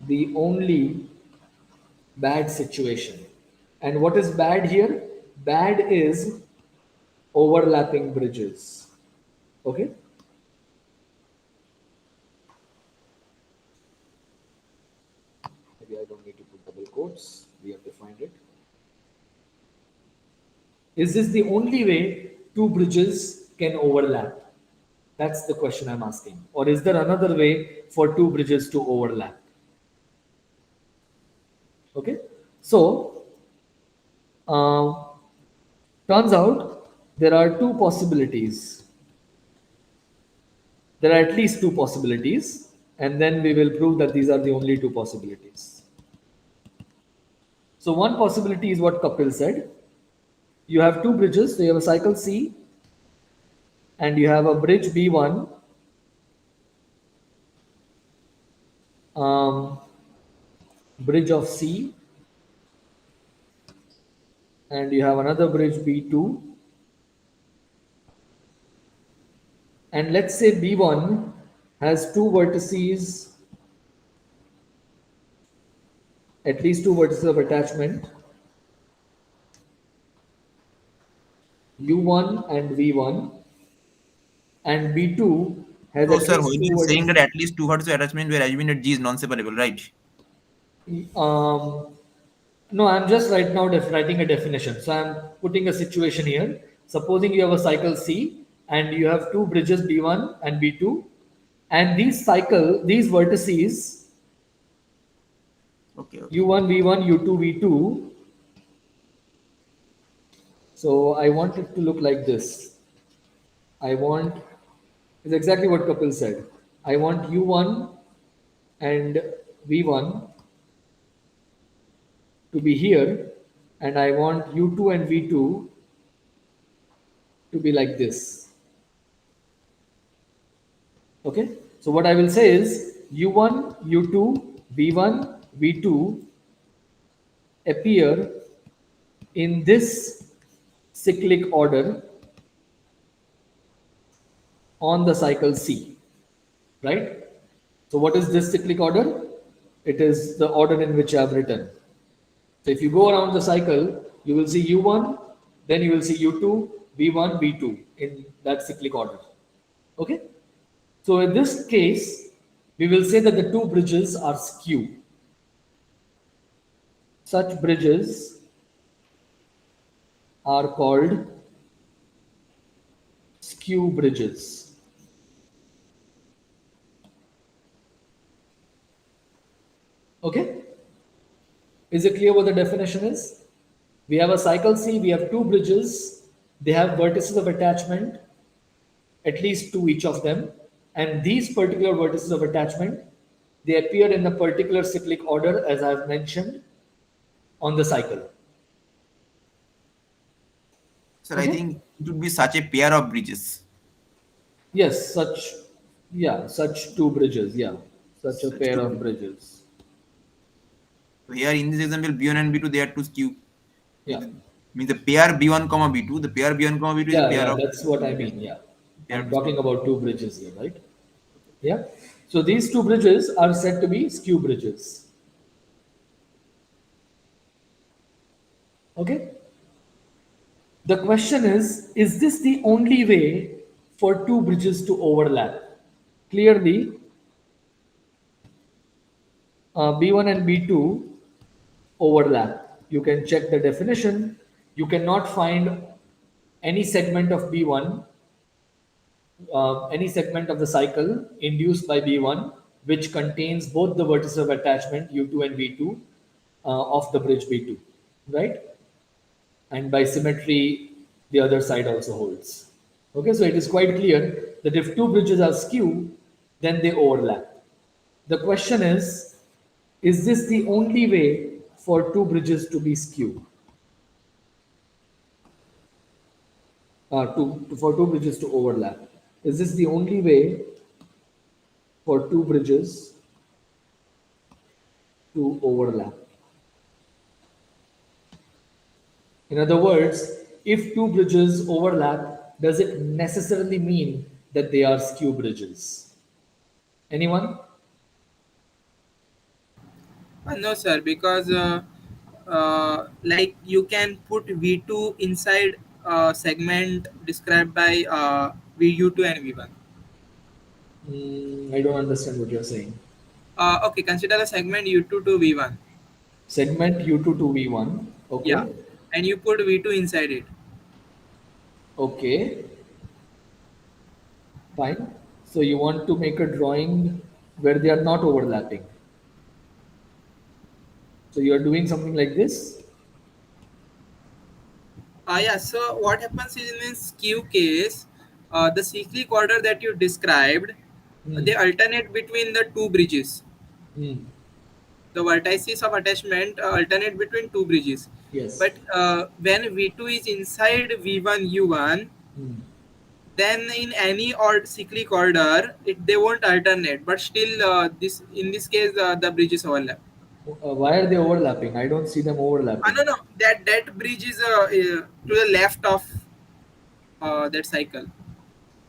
S1: the only bad situation? And what is bad here? Bad is overlapping bridges. Okay? Maybe I don't need to put double quotes. We have defined it. Is this the only way two bridges can overlap? That's the question I'm asking. Or is there another way for two bridges to overlap? Okay? So, turns out there are two possibilities. There are at least two possibilities, and then we will prove that these are the only two possibilities. So one possibility is what Kapil said. You have two bridges, so you have a cycle C, and you have a bridge B1, bridge of C, and you have another bridge B2, and let's say B1 has two vertices, at least two vertices of attachment, U1 and V1, and B2 has
S2: So,
S1: at
S2: sir,
S1: least
S2: when
S1: two
S2: you are saying that
S1: vertices.
S2: at least two vertices attachment, we are assuming that G is non-separable, right?
S1: Um, No, I'm just right now writing a definition. So I'm putting a situation here. Supposing you have a cycle C and you have two bridges B1 and B2, and these vertices
S2: Okay, okay.
S1: U1, V1, U2, V2. So I want it to look like this. I want is exactly what Kapil said. I want U1 and V1 to be here, and I want U2 and V2 to be like this. Okay, so what I will say is U1, U2, V1, V2 appear in this cyclic order on the cycle C, right? So what is this cyclic order? It is the order in which I have written. So if you go around the cycle, you will see U1, then you will see U2, V1, V2 in that cyclic order. Okay? So in this case, we will say that the two bridges are skew. Such bridges are called skew bridges. Okay? Is it clear what the definition is? We have a cycle C, we have two bridges, they have vertices of attachment, at least two each of them, and these particular vertices of attachment, they appear in a particular cyclic order as I've mentioned on the cycle.
S2: Sir, I
S1: Okay?
S2: think it would be such a pair of bridges.
S1: Yes, such two bridges, yeah, such a
S2: Such
S1: pair
S2: two
S1: of
S2: bridges.
S1: bridges.
S2: So here in this example, B1 and B2, they are two skew.
S1: Yeah,
S2: Means the pair B1 comma B2, the pair B1 comma B2 is a pair
S1: yeah,
S2: of
S1: that's what I mean. Yeah,
S2: pair
S1: I'm
S2: of
S1: talking
S2: skew.
S1: about two bridges here, right? Yeah. So these two bridges are said to be skew bridges. Okay. The question is this the only way for two bridges to overlap? Clearly, B1 and B2 overlap. You can check the definition. You cannot find any segment of B1, any segment of the cycle induced by B1 which contains both the vertices of attachment U2 and V2 of the bridge B2, right? And by symmetry, the other side also holds. Okay, so it is quite clear that if two bridges are skew, then they overlap. The question is this the only way for two bridges to be skew? For two bridges to overlap? Is this the only way for two bridges to overlap? In other words, if two bridges overlap, does it necessarily mean that they are skew bridges? Anyone?
S5: No, sir, because like you can put V2 inside segment described by VU2 and V1.
S1: I don't understand what you're saying.
S5: Okay, consider the segment U2 to V1.
S1: Segment U2 to V1.
S5: Yeah,
S1: Okay.
S5: and you put V2 inside it.
S1: Okay. Fine. So you want to make a drawing where they are not overlapping. So you are doing something like this.
S5: Yeah, so what happens is in this skew case, the cyclic order that you described,
S1: Hmm.
S5: they alternate between the two bridges.
S1: Hmm.
S5: The vertices of attachment alternate between two bridges.
S1: Yes.
S5: But when V2 is inside V1 U1,
S1: Hmm.
S5: then in any cyclic order, they won't alternate. But still, this in this case, the bridges overlap.
S1: Why are they overlapping? I don't see them overlapping.
S5: No, no, that bridge is to the left of that cycle.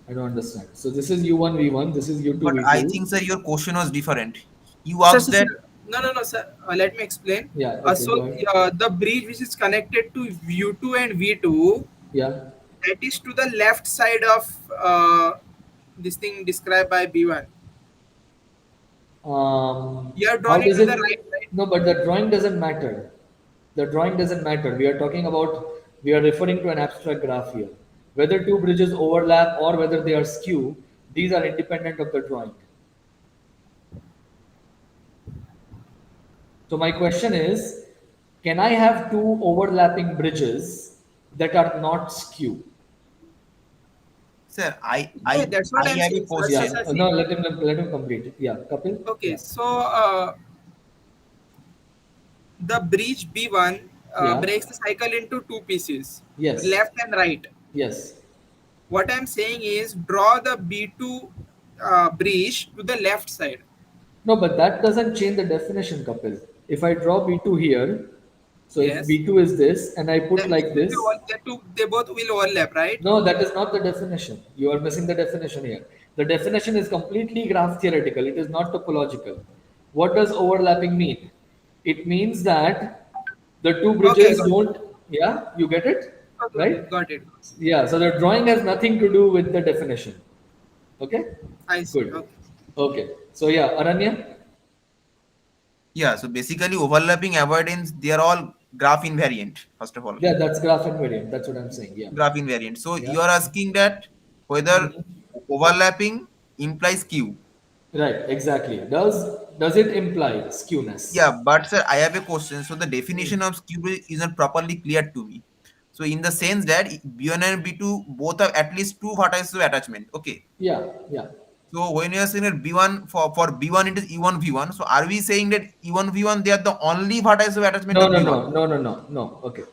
S1: I don't understand. So this is U1 V1. This is U2
S2: But I
S1: V2.
S2: think, sir, your question was different. You
S5: Sir,
S2: asked
S5: sir,
S2: that.
S5: sir, no, no, no, sir. Let me explain.
S1: Yeah. Okay. Go
S5: So
S1: ahead.
S5: the bridge which is connected to U2 and V2,
S1: Yeah.
S5: that is to the left side of this thing described by B1. You are
S1: How
S5: drawn it
S1: does
S5: to the
S1: it?
S5: right, right?
S1: No, but the drawing doesn't matter. The drawing doesn't matter. We are referring to an abstract graph here. Whether two bridges overlap or whether they are skew, these are independent of the drawing. So my question is, can I have two overlapping bridges that are not skew?
S2: Sir,
S5: Yeah, that's what
S2: I
S5: I'm
S2: have a
S5: saying, sir.
S1: Yeah.
S2: question.
S1: No, let him complete it. Yeah, Kapil.
S5: Okay,
S1: Yeah.
S5: so the bridge B1
S1: Yeah.
S5: breaks the cycle into two pieces,
S1: Yes.
S5: left and right.
S1: Yes.
S5: What I'm saying is draw the B2 bridge to the left side.
S1: No, but that doesn't change the definition, Kapil. If I draw B2 here, so if
S5: Yes.
S1: B2 is this and I put
S5: That means
S1: like this,
S5: they both will overlap, right?
S1: no, that is not the definition. You are missing the definition here. The definition is completely graph theoretical. It is not topological. What does overlapping mean? It means that the two
S5: Okay,
S1: bridges
S5: got it.
S1: don't, yeah, you get it?
S5: Okay, okay,
S1: Right?
S5: got it.
S1: Yeah, so the drawing has nothing to do with the definition. Okay?
S5: I see.
S1: Good.
S5: Okay.
S1: Okay. So yeah, Aranya?
S2: Yeah, so basically overlapping avoidance, they are all graph invariant, first of all.
S1: Yeah, that's graph invariant. That's what I'm saying. Yeah.
S2: Graph invariant. So
S1: Yeah.
S2: you are asking that whether overlapping implies skew.
S1: Right, exactly. Does it imply skewness?
S2: Yeah, but sir, I have a question. So the definition of skew is not properly clear to me. So in the sense that B1 and B2 both have at least two vertices of attachment. Okay.
S1: Yeah, yeah.
S2: So when you are saying that B1 for B1 it is E1 V1. So are we saying that E1 V1 they are the only vertices of attachment
S1: No,
S2: of
S1: no,
S2: B1?
S1: no, no, no, no, no. Okay.
S3: So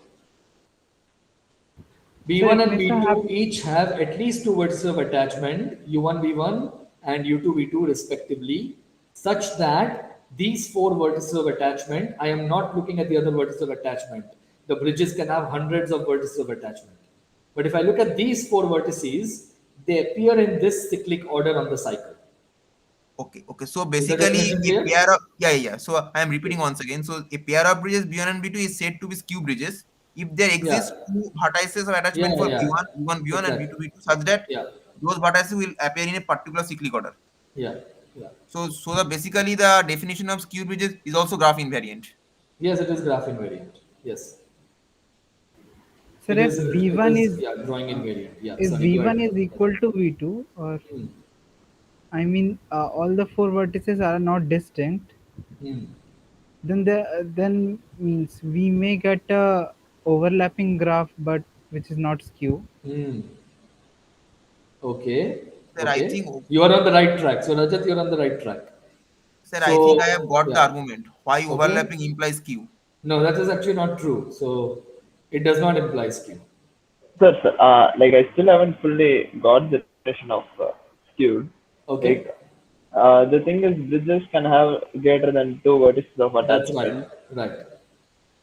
S1: B1
S3: it
S1: and
S3: means I have
S1: B2 each have at least two vertices of attachment, U1 V1 and U2 V2 respectively, such that these four vertices of attachment, I am not looking at the other vertices of attachment. The bridges can have hundreds of vertices of attachment. But if I look at these four vertices, they appear in this cyclic order on the cycle.
S2: Okay, okay. So
S1: Is the
S2: basically,
S1: definition
S2: a
S1: clear?
S2: pair of yeah. So I am repeating once again. So a pair of bridges B1 and B2 is said to be skew bridges if there
S1: Yeah,
S2: exist two vertices of attachment
S1: yeah,
S2: for
S1: yeah.
S2: B1, B1, B1 and B2,
S1: Exactly.
S2: B2 such that
S1: Yeah,
S2: those vertices will appear in a particular cyclic order.
S1: yeah, yeah.
S2: So the basically the definition of skew bridges is also graph invariant.
S1: Yes, it is graph invariant. Yes,
S3: so if
S1: it
S3: V1
S1: is
S3: is
S1: yeah, drawing invariant. Yeah,
S3: if
S1: sorry, go
S3: V1
S1: ahead.
S3: is equal to V2, or
S1: Hmm.
S3: I mean all the four vertices are not distinct,
S1: Hmm.
S3: then means we may get a overlapping graph, but which is not skew.
S1: Hmm. Okay,
S2: Sir, I
S1: okay.
S2: think
S1: You are on the right track. So Rajat, you're on the right track.
S2: sir, I think I have
S1: So
S2: got the
S1: yeah,
S2: argument why
S1: okay.
S2: overlapping implies skew.
S1: No, that is actually not true. So it does not imply skew.
S4: Sir, like I still haven't fully got the definition of skewed.
S1: Okay,
S4: Like, the thing is, bridges can have greater than two vertices of
S1: that's right.
S4: attachment.
S1: Right.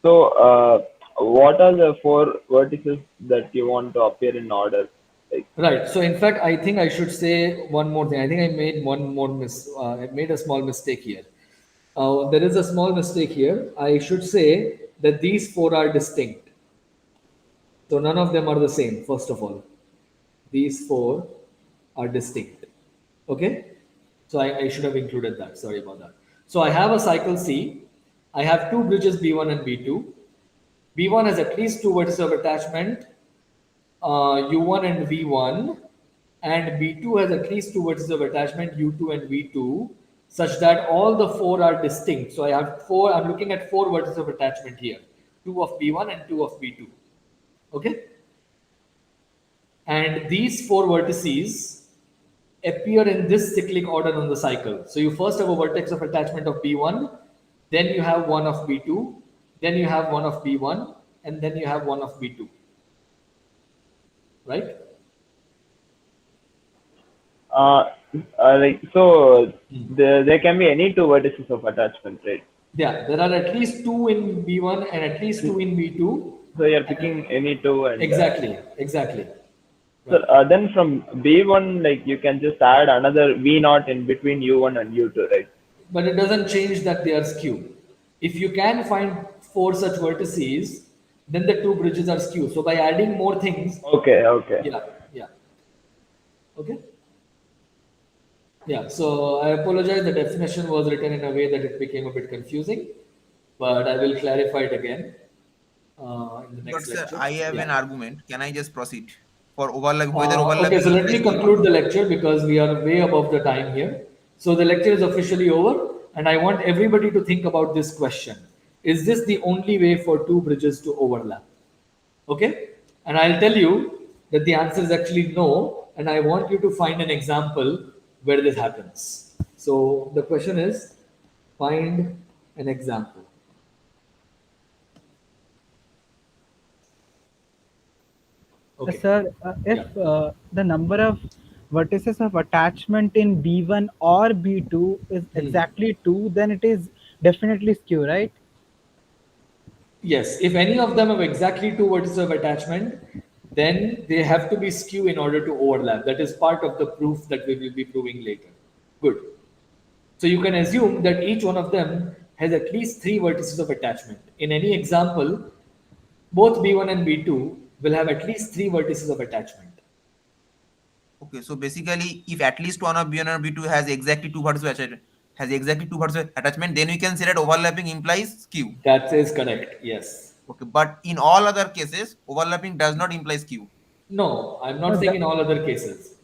S4: So, what are the four vertices that you want to appear in order? Like,
S1: Right. So in fact, I think I should say one more thing. I think I made I made a small mistake here. There is a small mistake here. I should say that these four are distinct. So none of them are the same. First of all, these four are distinct. Okay. So I should have included that. Sorry about that. So I have a cycle C. I have two bridges B1 and B2. B1 has at least two vertices of attachment, U1 and V1, and B2 has at least two vertices of attachment, U2 and V2, such that all the four are distinct. So I have four, I'm looking at four vertices of attachment here, two of B1 and two of B2. Okay? And these four vertices appear in this cyclic order on the cycle. So you first have a vertex of attachment of B1, then you have one of B2, then you have one of B1, and then you have one of B2. Right?
S4: uh, like so, there can be any two vertices of attachment, right?
S1: Yeah, there are at least two in B1 and at least two in B2.
S4: So you're picking any two, and
S1: Exactly, exactly.
S4: so
S1: Right.
S4: then from B1, like you can just add another V naught in between U1 and U2, right?
S1: But it doesn't change that they are skew. If you can find four such vertices, then the two bridges are skew. So by adding more things,
S4: Okay, okay.
S1: yeah, yeah. Okay. Yeah, so I apologize. The definition was written in a way that it became a bit confusing, but I will clarify it again. in the
S2: But
S1: next
S2: sir,
S1: lecture.
S2: I have
S1: Yeah.
S2: an argument. Can I just proceed for overlap? Whether overlapping
S1: Okay, so let me
S2: implies Q or not?
S1: conclude the lecture because we are way above the time here. So the lecture is officially over, and I want everybody to think about this question. Is this the only way for two bridges to overlap? Okay? And I'll tell you that the answer is actually no, and I want you to find an example where this happens. So the question is find an example. Okay.
S3: Sir, if
S1: Yeah.
S3: the number of vertices of attachment in B1 or B2 is exactly 2, then it is definitely skew, right?
S1: Yes, if any of them have exactly two vertices of attachment, then they have to be skew in order to overlap. That is part of the proof that we will be proving later. Good. So you can assume that each one of them has at least three vertices of attachment. In any example, both B1 and B2 will have at least three vertices of attachment.
S2: Okay, so basically, if at least one of B1 or B2 has exactly two vertices attachment, then we can say that overlapping implies Q.
S1: That is correct. Yes.
S2: Okay, but in all other cases, overlapping does not imply Q.
S1: No, I'm
S3: No,
S1: not saying in all other cases.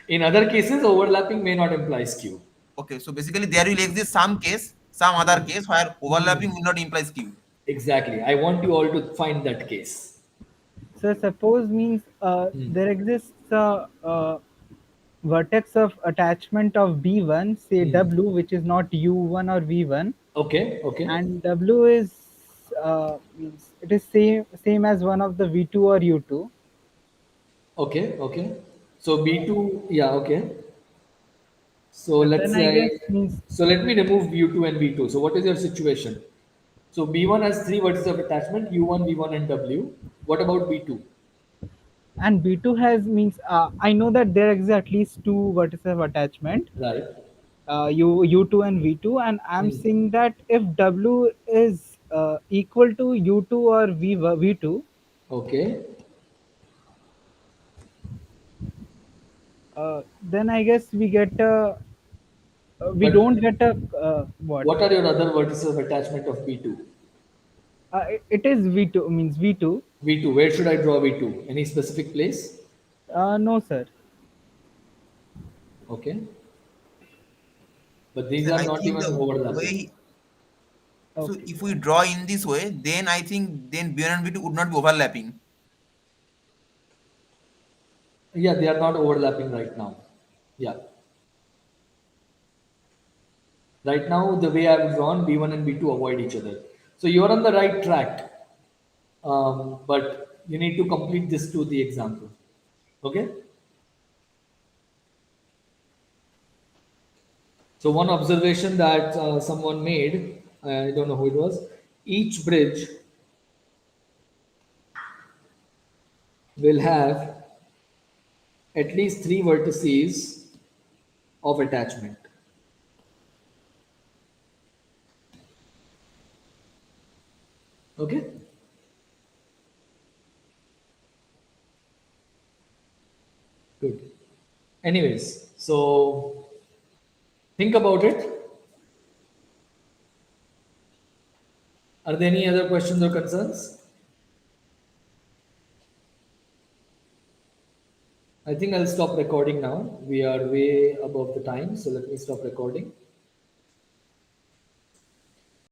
S1: In other cases, overlapping may not imply skew.
S2: Okay, so basically there will exist some case, some other case where overlapping will not imply Q.
S1: Exactly. I want you all to find that case.
S3: so suppose means there exists a vertex of attachment of B1, say W, which is not U1 or V1,
S1: Okay, okay,
S3: and W is means it is same as one of the V2 or U2.
S1: okay, okay. So B2, yeah, okay. So let's
S3: Then I guess
S1: say,
S3: means
S1: so let me remove U2 and V2. So what is your situation? So B1 has three vertices of attachment, U1, V1, and W. What about B2?
S3: and B2 has means I know that there exists at least two vertices of attachment,
S1: Right.
S3: U2 and V2, and I'm saying that if W is equal to U2 or V2,
S1: Okay.
S3: then I guess we
S1: But
S3: don't get a what?
S1: what are your other vertices of attachment of B2?
S3: It is V2 means V2.
S1: V2, where should I draw V2? Any specific place?
S3: No, sir.
S1: Okay. But these
S2: So
S1: are
S2: I
S1: not
S2: think
S1: even
S2: the
S1: overlapping.
S2: way, so
S3: Okay.
S2: if we draw in this way, then I think then B1 and B2 would not be overlapping.
S1: Yeah, they are not overlapping right now. Yeah. Right now, the way I've drawn, B1 and B2 avoid each other. So you're on the right track, but you need to complete this to the example. Okay? So one observation that someone made, I don't know who it was, each bridge will have at least three vertices of attachment. Okay? Good. Anyways, so think about it. Are there any other questions or concerns? I think I'll stop recording now. We are way above the time, so let me stop recording.